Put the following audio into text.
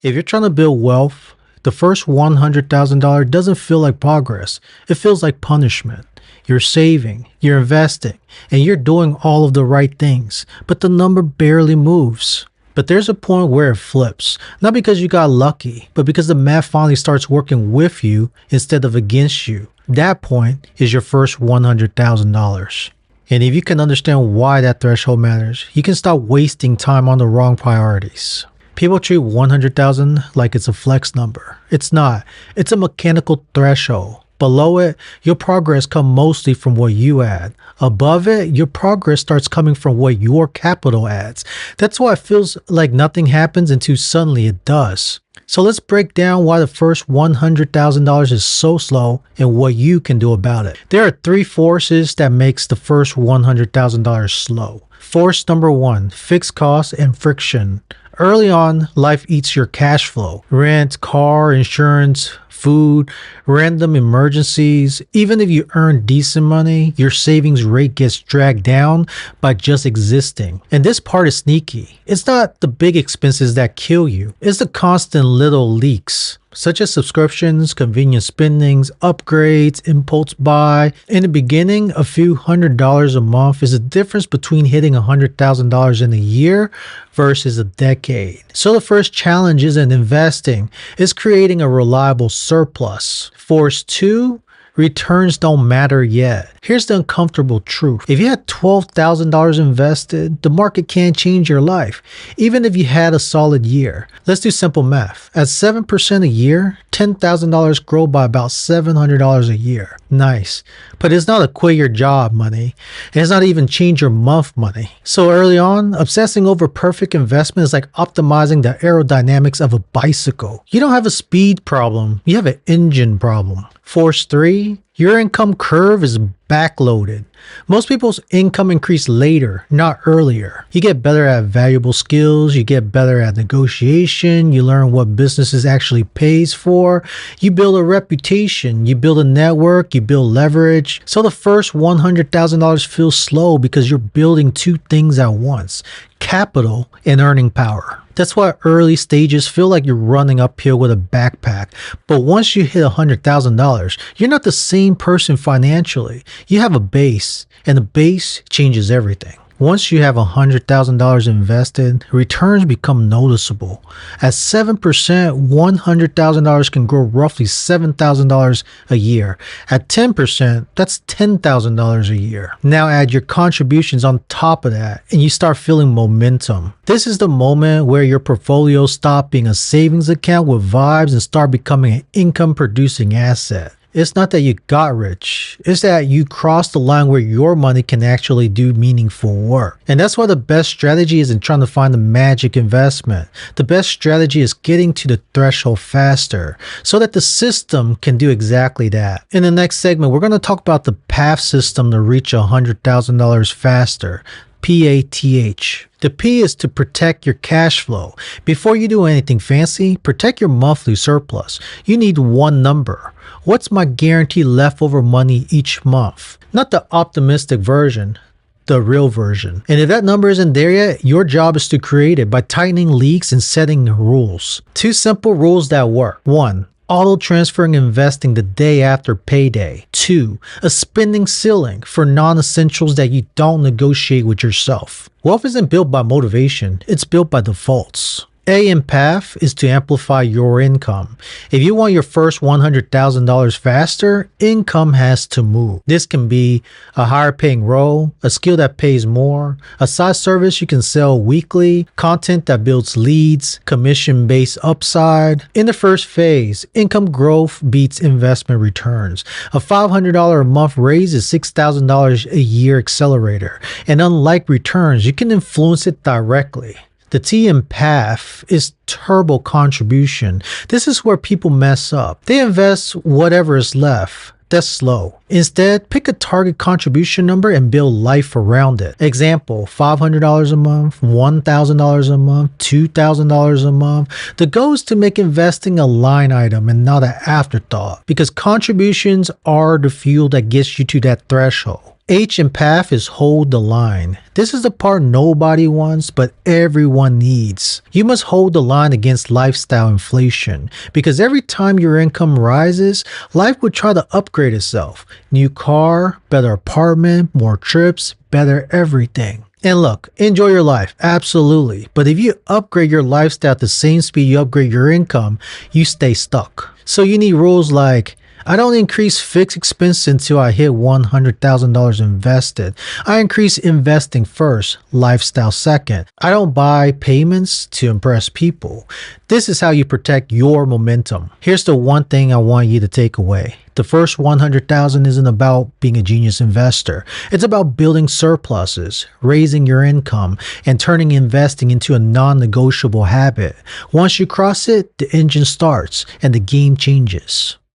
If you're trying to build wealth, the first $100,000 doesn't feel like progress. It feels like punishment. You're saving, you're investing, and you're doing all of the right things, but the number barely moves. But there's a point where it flips, not because you got lucky, but because the math finally starts working with you instead of against you. That point is your first $100,000. And if you can understand why that threshold matters, you can stop wasting time on the wrong priorities. People treat 100,000 like it's a flex number. It's not. It's a mechanical threshold. Below it, your progress comes mostly from what you add. Above it, your progress starts coming from what your capital adds. That's why it feels like nothing happens until suddenly it does. So let's break down why the first $100,000 is so slow and what you can do about it. There are three forces that makes the first $100,000 slow. Force number one, fixed costs and friction. Early on, life eats your cash flow. Rent, car, insurance, food, random emergencies. Even if you earn decent money, your savings rate gets dragged down by just existing. And this part is sneaky. It's not the big expenses that kill you. It's the constant little leaks, such as subscriptions, convenience spendings, upgrades, impulse buy. In the beginning, a few $100s a month is the difference between hitting $100,000 in a year versus a decade. So the first challenge isn't investing, it's creating a reliable surplus. Force 2, returns don't matter yet. Here's the uncomfortable truth. If you had $12,000 invested, the market can't change your life, even if you had a solid year. Let's do simple math. At 7% a year, $10,000 grow by about $700 a year. Nice. But it's not a quit your job money. And it's not even change your month money. So early on, obsessing over perfect investment is like optimizing the aerodynamics of a bicycle. You don't have a speed problem. You have an engine problem. Force 3, your income curve is backloaded. Most people's income increase later, not earlier. You get better at valuable skills, you get better at negotiation, you learn what businesses actually pays for, you build a reputation, you build a network, you build leverage. So the first $100,000 feels slow because you're building two things at once: capital and earning power. That's why early stages feel like you're running uphill with a backpack. But once you hit $100,000, you're not the same person financially. You have a base, and the base changes everything. Once you have $100,000 invested, returns become noticeable. At 7%, $100,000 can grow roughly $7,000 a year. At 10%, that's $10,000 a year. Now add your contributions on top of that, and you start feeling momentum. This is the moment where your portfolio stops being a savings account with vibes and start becoming an income-producing asset. It's not that you got rich, it's that you crossed the line where your money can actually do meaningful work. And that's why the best strategy isn't trying to find the magic investment. The best strategy is getting to the threshold faster so that the system can do exactly that. In the next segment, we're going to talk about the PATH system to reach $100,000 faster. PATH. The P is to protect your cash flow. Before you do anything fancy, protect your monthly surplus. You need one number. What's my guaranteed leftover money each month? Not the optimistic version, the real version. And if that number isn't there yet, your job is to create it by tightening leaks and setting rules. Two simple rules that work. 1. Auto transferring investing the day after payday. 2. A spending ceiling for non-essentials that you don't negotiate with yourself. Wealth isn't built by motivation, it's built by defaults. A in PATH is to amplify your income. If you want your first $100,000 faster, income has to move. This can be a higher paying role, a skill that pays more, a side service you can sell weekly, content that builds leads, commission-based upside. In the first phase, income growth beats investment returns. A $500 a month raise is $6,000 a year accelerator. And unlike returns, you can influence it directly. The T in PATH is turbo contribution. This is where people mess up. They invest whatever is left. That's slow. Instead, pick a target contribution number and build life around it. Example, $500 a month, $1,000 a month, $2,000 a month. The goal is to make investing a line item and not an afterthought, because contributions are the fuel that gets you to that threshold. H in path is hold the line. This is the part nobody wants, but everyone needs. You must hold the line against lifestyle inflation, because every time your income rises, life will try to upgrade itself. New car, better apartment, more trips, better everything. And look, enjoy your life, absolutely. But if you upgrade your lifestyle at the same speed you upgrade your income, you stay stuck. So you need rules like, I don't increase fixed expense until I hit $100,000 invested. I increase investing first, lifestyle second. I don't buy payments to impress people. This is how you protect your momentum. Here's the one thing I want you to take away. The first 100,000 isn't about being a genius investor. It's about building surpluses, raising your income, and turning investing into a non-negotiable habit. Once you cross it, the engine starts and the game changes.